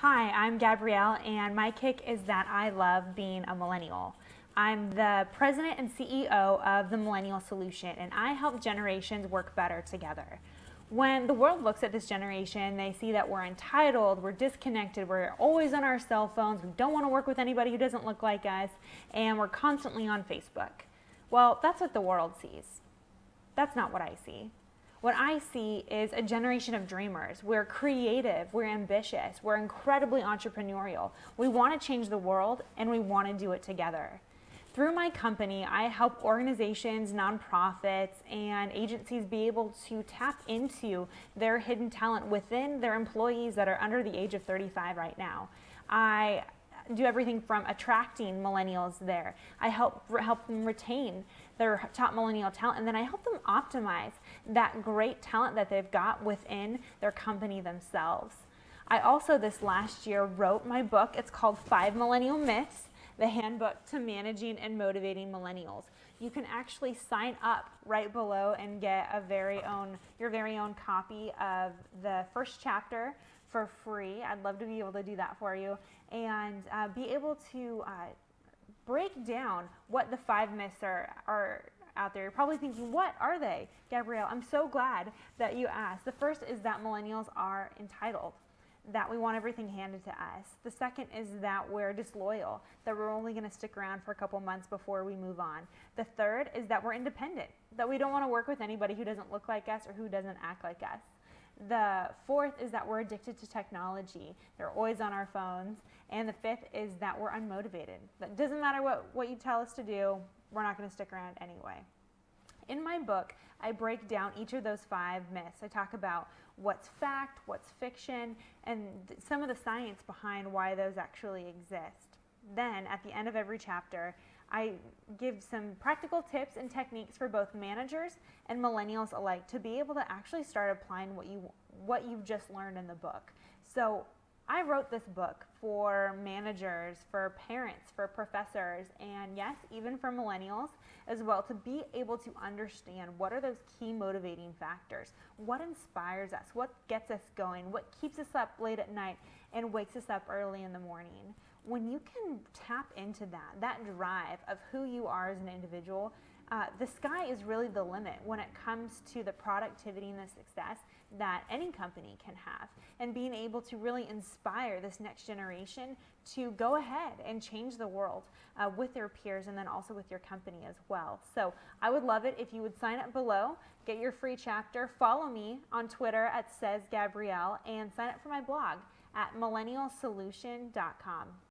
Hi, I'm Gabrielle, and my kick is that I love being a millennial. I'm the president and CEO of the Millennial Solution, and I help generations work better together. When the world looks at this generation, they see that we're entitled, we're disconnected, we're always on our cell phones, we don't want to work with anybody who doesn't look like us, and we're constantly on Facebook. Well, that's what the world sees. That's not what I see. What I see is a generation of dreamers. We're creative, we're ambitious, we're incredibly entrepreneurial. We want to change the world, and we want to do it together. Through my company, I help organizations, nonprofits, and agencies be able to tap into their hidden talent within their employees that are under the age of 35 right now. I do everything from attracting millennials there. I help them retain their top millennial talent, and then I help them optimize that great talent that they've got within their company themselves. I also this last year wrote my book. It's called 5 Millennial Myths, the Handbook to Managing and Motivating Millennials. You can actually sign up right below and get your very own copy of the first chapter for free. I'd love to be able to do that for you and be able to break down what the 5 myths are out there. You're probably thinking, what are they, Gabrielle? I'm so glad that you asked. The first is that millennials are entitled, that we want everything handed to us. The second is that we're disloyal, that we're only going to stick around for a couple months before we move on. The third is that we're independent, that we don't want to work with anybody who doesn't look like us or who doesn't act like us. The fourth is that we're addicted to technology. They're always on our phones. And the fifth is that we're unmotivated. That doesn't matter what you tell us to do, we're not going to stick around anyway. In my book, I break down each of those 5 myths. I talk about what's fact, what's fiction, and some of the science behind why those actually exist. Then, at the end of every chapter, I give some practical tips and techniques for both managers and millennials alike to be able to actually start applying what you've just learned in the book. So I wrote this book for managers, for parents, for professors, and yes, even for millennials as well, to be able to understand what are those key motivating factors, what inspires us, what gets us going, what keeps us up late at night and wakes us up early in the morning. When you can tap into that drive of who you are as an individual, the sky is really the limit when it comes to the productivity and the success that any company can have, and being able to really inspire this next generation to go ahead and change the world with their peers and then also with your company as well. So I would love it if you would sign up below, get your free chapter, follow me on Twitter at SaysGabrielle, and sign up for my blog at millennialsolution.com.